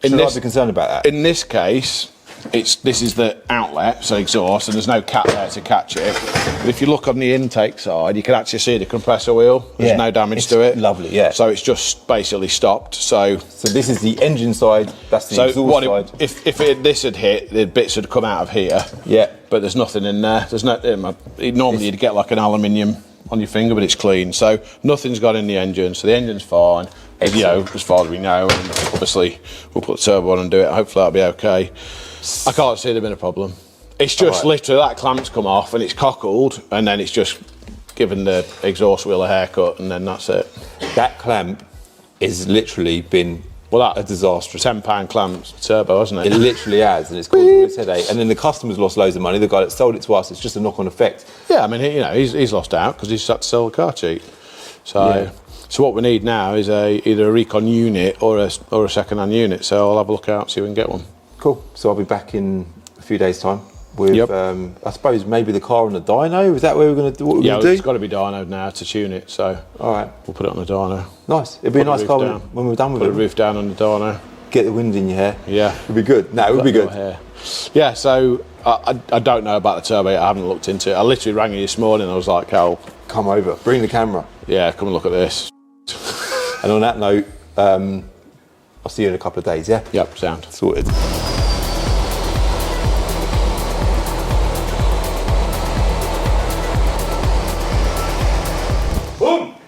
Should I be concerned about that? In this case, this is the outlet, so exhaust, and there's no cap there to catch it. But if you look on the intake side, you can actually see the compressor wheel. There's no damage to it. Lovely, yeah. So it's just basically stopped. So this is the engine side. That's the exhaust side. If this had hit, the bits had come out of here. Yeah. But there's nothing in there. There's no. Normally you'd get like an aluminium on your finger, but it's clean. So nothing's got in the engine. So the engine's fine. You know, as far as we know. And obviously we'll put the turbo on and do it. Hopefully that'll be okay. I can't see there being a problem. It's just literally that clamp's come off and it's cockled, and then it's just given the exhaust wheel a haircut, and then that's it. That clamp has literally been a disaster. £10 clamps turbo, hasn't it? It literally has, and it's caused a big headache. And then the customer's lost loads of money. The guy that sold it to us, it's just a knock-on effect. Yeah, I mean, he's lost out because he's had to sell the car cheap. So what we need now is either a recon unit or a second-hand unit. So I'll have a look out, see if we can get one. Cool. So I'll be back in a few days' time with, I suppose, maybe the car on the dyno. Is that where we're going to do what we're going to do? It's got to be dynoed now to tune it. So all right, we'll put it on the dyno. Nice. It'd be a nice car when we're done with it. Put the roof down on the dyno. Get the wind in your hair. Yeah, it'd be good. No, it would be good. Yeah. So I don't know about the turbo. I haven't looked into it. I literally rang you this morning. I was like, "Cal, come over. Bring the camera. Yeah, come and look at this." And on that note, I'll see you in a couple of days. Yeah. Yep. Sound sorted.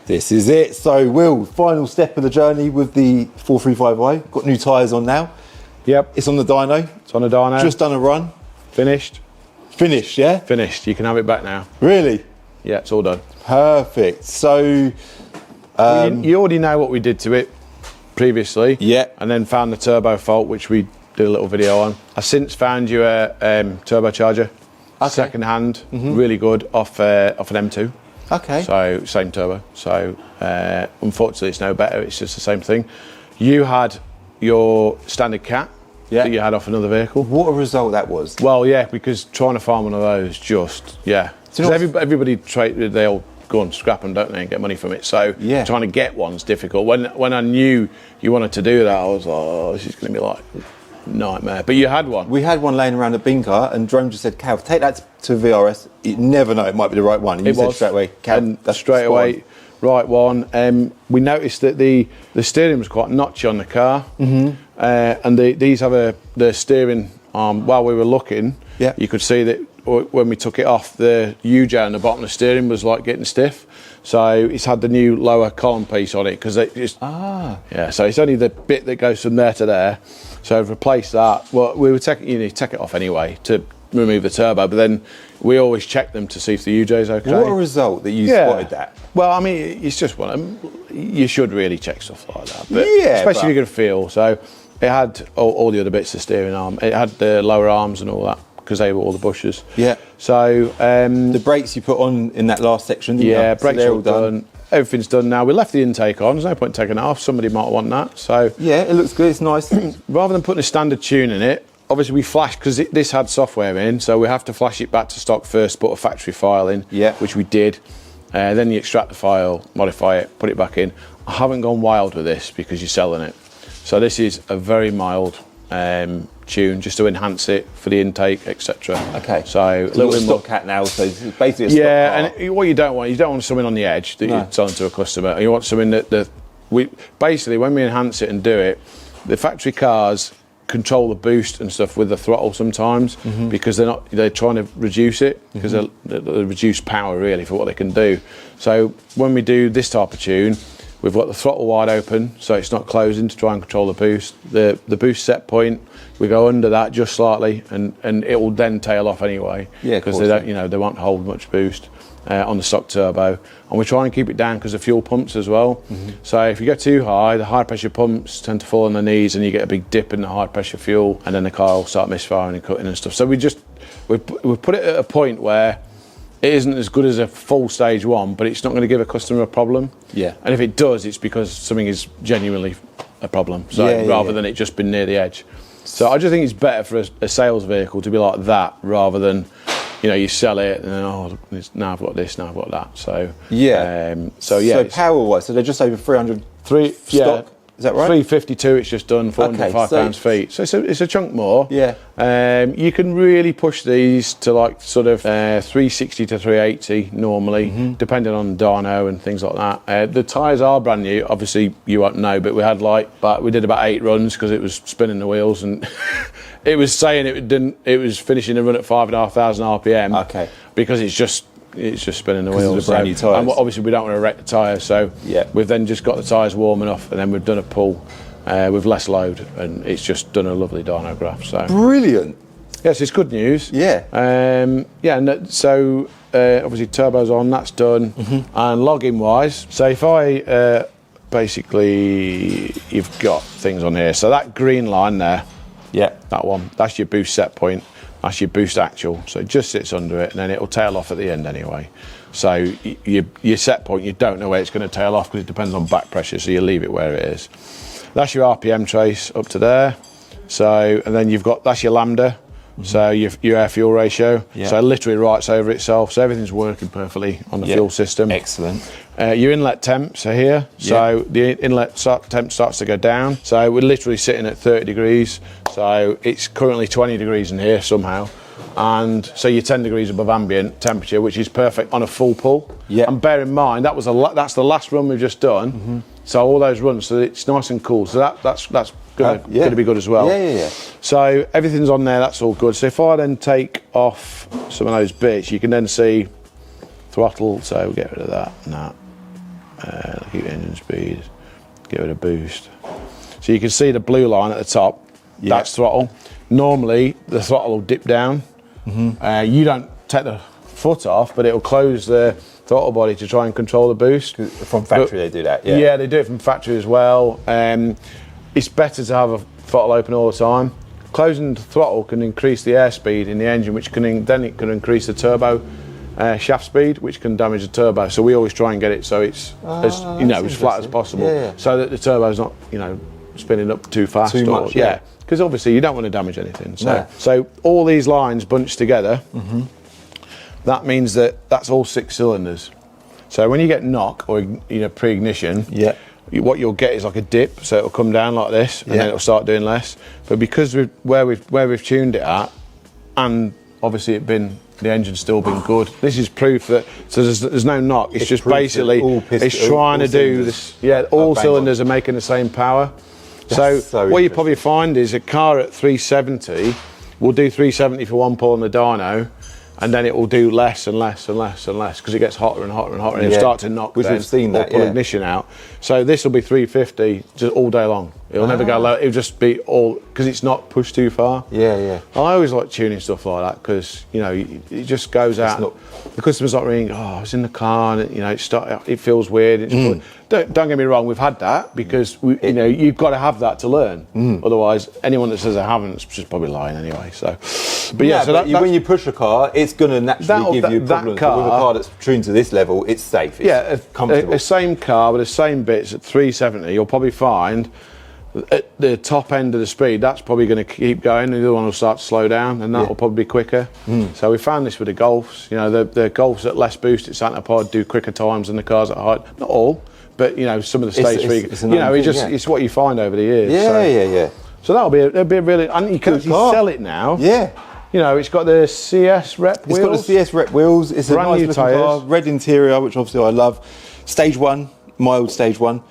This is it. So, Will, final step of the journey with the 435i. Got new tyres on now. Yep. It's on the dyno. It's on the dyno. Just done a run. Finished. Finished, yeah? Finished. You can have it back now. Really? Yeah, it's all done. Perfect. So... you already know what we did to it previously. Yeah. And then found the turbo fault, which we did a little video on. I've since found you a turbocharger. Second hand. Really good, off an M2. Okay. So same turbo. So unfortunately it's no better, it's just the same thing. You had your standard cat that you had off another vehicle. What a result that was. Well, yeah, because trying to find one of those because everybody they all go and scrap them, don't they, and get money from it. So trying to get one's difficult. When I knew you wanted to do that, I was like, oh, this is going to be like nightmare. But you had one. We had one laying around at Binker, and Drone just said, Cal, take that to VRS. You never know, it might be the right one. And you said straight away, Cal, that's straight away, right one. We noticed that the steering was quite notchy on the car, and these have the steering arm. While we were looking, you could see that when we took it off, the UJ on the bottom of the steering was like getting stiff. So it's had the new lower column piece on it because it just so it's only the bit that goes from there to there. So I've replaced that. Well, we were you need to take it off anyway to remove the turbo, but then we always check them to see if the UJ is okay. What a result that you spotted that. Well, I mean, it's just one. You should really check stuff like that. But Yeah, especially but- if you're going to feel. So it had all the other bits of steering arm. It had the lower arms and all that because they were all the bushes. Yeah. So The brakes you put on in that last section, didn't yeah, you? So brakes they're all done. Everything's done now. We left the intake on. There's no point taking it off. Somebody might want that. So Yeah, it looks good. It's nice. rather than putting a standard tune in it, obviously we flash because this had software in, so we have to flash it back to stock first, put a factory file in, Yeah. which we did. Then you extract the file, modify it, put it back in. I haven't gone wild with this because you're selling it. So this is a very mild tune just to enhance it for the intake, etc. Okay. So a little little bit more. stock cat now, so it's basically a stock Yeah, car. and what you don't want something on the edge that No. you're selling to a customer. You want something that we basically, when we enhance it and do it, the factory cars control the boost and stuff with the throttle sometimes because they're trying to reduce it because they reduce power really for what they can do. So when we do this type of tune, we've got the throttle wide open so it's not closing to try and control the boost. The boost set point, we go under that just slightly and it will then tail off anyway. Yeah, of because course. they don't, they won't hold much boost on the stock turbo, and we try and keep it down because of fuel pumps as well. So if you go too high, the high pressure pumps tend to fall on their knees and you get a big dip in the high pressure fuel and then the car will start misfiring and cutting and stuff. So we put it at a point where it isn't as good as a full stage one, but it's not going to give a customer a problem. Yeah. And if it does, it's because something is genuinely a problem. So rather than it just been near the edge. So I just think it's better for a sales vehicle to be like that rather than, you sell it and then, now I've got this, now I've got that. So Yeah. So yeah. So power-wise, so they're just over 300 stock. Is that right? 352 it's just done, 405 pounds feet. So it's a chunk more. Yeah. You can really push these to like sort of 360 to 380 normally, depending on dyno and things like that. The tyres are brand new. Obviously you won't know, but we did about 8 runs because it was spinning the wheels and it was saying it was finishing the run at 5,500 RPM. Okay. Because it's just spinning the wheels. of the brand new tyres. And obviously we don't want to wreck the tyres, so Yeah. we've then just got the tyres warm enough and then we've done a pull with less load and it's just done a lovely dyno graph. So Brilliant. yes, it's good news. Yeah. So obviously turbo's on, that's done. And login wise, so if I basically you've got things on here. So that green line there, Yeah. that one, that's your boost set point. That's your boost actual, so it just sits under it and then it'll tail off at the end anyway. So your set point, you don't know where it's going to tail off because it depends on back pressure, so you leave it where it is. That's your RPM trace up to there. So, and then that's your lambda, so your air fuel ratio. Yeah. So it literally writes over itself, so everything's working perfectly on the fuel system. Excellent. Your inlet temps are here, so the inlet temp starts to go down. So we're literally sitting at 30 degrees, so it's currently 20 degrees in here somehow. And so you're 10 degrees above ambient temperature, which is perfect on a full pull. Yeah. And bear in mind, that's the last run we've just done. So all those runs, so it's nice and cool. So that's going to be good as well. Yeah. So everything's on there, that's all good. So if I then take off some of those bits, you can then see throttle, so we'll get rid of that and that. Keep engine speed, get rid of boost. So you can see the blue line at the top, that's throttle. Normally the throttle will dip down. You don't take the foot off, but it'll close the throttle body to try and control the boost. From factory they do that, Yeah, they do it from factory as well. It's better to have a throttle open all the time. Closing the throttle can increase the airspeed in the engine, which can increase the turbo shaft speed, which can damage the turbo. So we always try and get it so it's as flat as possible, so that the turbo's not spinning up too fast. Too much, because obviously you don't want to damage anything. So, No. so all these lines bunched together, that means that's all 6 cylinders. So when you get knock or pre-ignition, what you'll get is like a dip, so it'll come down like this, and then it'll start doing less. But because where we've tuned it at, and obviously the engine's still been good. This is proof that there's no knock. It's just basically it's trying to do this. Yeah, all cylinders are making the same power. So what you probably find is a car at 370 will do 370 for one pull on the dyno, and then it will do less and less and less and less because it gets hotter and hotter and hotter, and it'll start to knock. We've seen that. Pull ignition out. So this will be 350 just all day long. It'll never go low. It'll just be all, because it's not pushed too far. Yeah, yeah. I always like tuning stuff like that because, you know, it just goes out. The customer's not ringing, oh, I was in the car and, you know, it feels weird. Don't get me wrong, we've had that because, you know, you've got to have that to learn. Otherwise, anyone that says they haven't is just probably lying anyway. So, but yeah, so when you push a car, it's going to naturally give you problems. But with a car that's tuned to this level, it's safe. It's comfortable. A same car with the same bits at 370, you'll probably find at the top end of the speed, that's probably going to keep going. The other one will start to slow down, and that will probably be quicker. So we found this with the Golfs. You know, the Golfs at less boost at Santa Pod do quicker times than the cars at height. Not all, but you know, some of the stage three. You know, it's what you find over the years. Yeah. So that'll be a really, and you can actually sell it now. Yeah. You know, it's got the CS Rep wheels. It's got the CS Rep wheels. It's a nice looking car. Red interior, which obviously I love. Stage 1, mild stage 1.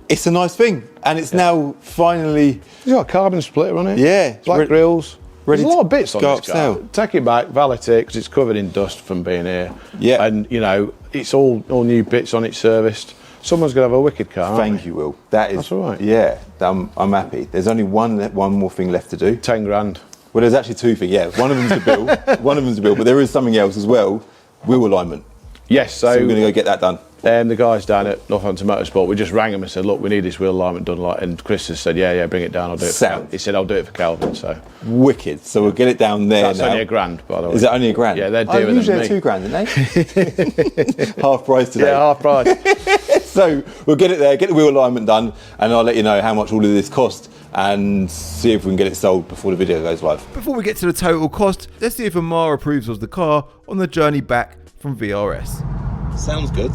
It's a nice thing, and it's now finally. It's got a carbon splitter on it. Yeah, black grills. There's a lot of bits on this car. Take it back, valet it, because it's covered in dust from being here. Yeah, and you know it's all new bits on it, serviced. Someone's gonna have a wicked car. Thank you, Will. That's all right. Yeah, I'm happy. There's only one more thing left to do. 10 grand. Well, there's actually 2 things. Yeah, one of them's to build. But there is something else as well. Wheel alignment. Yes, so we're gonna go get that done. The guys down at Northampton Motorsport, we just rang him and said, look, we need this wheel alignment done. And Chris has said, yeah, bring it down, I'll do it. He said, I'll do it for Calvin. So wicked. So we'll get it down there. That's only £1,000, by the way. Is it only £1,000? Yeah, they're dearer usually than me. £2,000, aren't they? Half price today. Yeah, half price. So we'll get it there, get the wheel alignment done, and I'll let you know how much all of this cost and see if we can get it sold before the video goes live. Before we get to the total cost, let's see if Amar approves of the car on the journey back from VRS. Sounds good.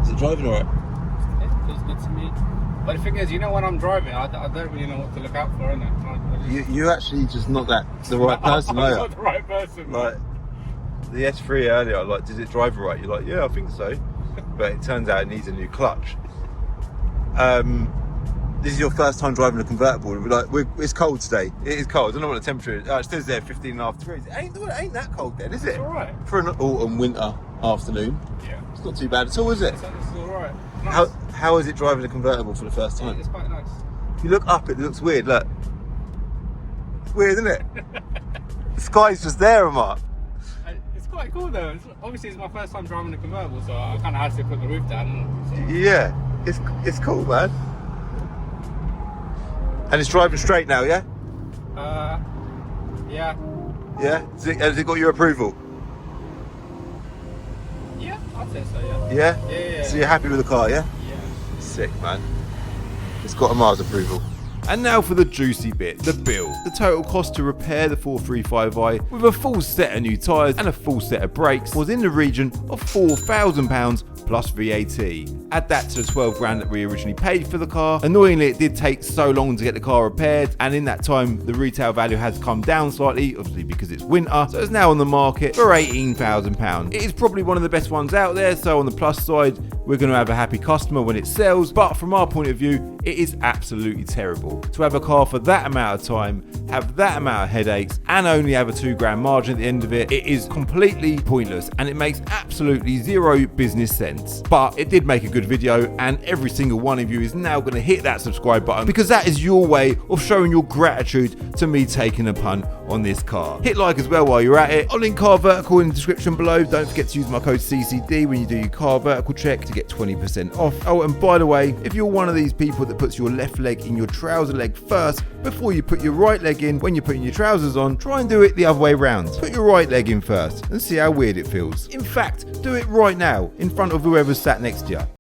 Is it driving alright? It feels good to me. But the thing is, you know, when I'm driving, I don't really know what to look out for, innit? You're actually just not the right person, are you? I'm not the right person. Like, the S3 earlier, like, does it drive right? You're like, yeah, I think so. But it turns out it needs a new clutch. This is your first time driving a convertible. It's cold today. It is cold. I don't know what the temperature is. It says there 15.5 degrees. It ain't that cold then, is it? It's alright. For an autumn winter afternoon. Yeah. It's not too bad at all, is it? It's alright. Nice. How is it driving a convertible for the first time? It's quite nice. If you look up, it looks weird. Look. It's weird, isn't it? The sky's just there, Amar. It's quite cool though. Obviously, it's my first time driving a convertible, so I kind of had to put the roof down. So. Yeah, it's cool, man. And it's driving straight now, yeah? Yeah. Yeah? Has it got your approval? Yeah, I'd say so, yeah. Yeah? Yeah. So you're happy with the car, yeah? Yeah. Sick, man. It's got Amar's approval. And now for the juicy bit, the bill. The total cost to repair the 435i with a full set of new tyres and a full set of brakes was in the region of £4,000 plus VAT. Add that to the 12 grand that we originally paid for the car. Annoyingly, it did take so long to get the car repaired, and in that time the retail value has come down slightly, obviously because it's winter, so it's now on the market for £18,000. It is probably one of the best ones out there, so on the plus side, we're going to have a happy customer when it sells, but from our point of view, it is absolutely terrible. To have a car for that amount of time, have that amount of headaches, and only have a £2 margin at the end of it, it is completely pointless, and it makes absolutely zero business sense. But it did make a good video, and every single one of you is now going to hit that subscribe button, because that is your way of showing your gratitude to me taking a punt on this car. Hit like as well while you're at it. I'll link Car Vertical in the description below. Don't forget to use my code CCD when you do your Car Vertical check to get 20% off. Oh, and by the way, if you're one of these people that puts your left leg in your trouser leg first before you put your right leg in when you're putting your trousers on, try and do it the other way around. Put your right leg in first and see how weird it feels. In fact, do it right now in front of whoever's sat next to you.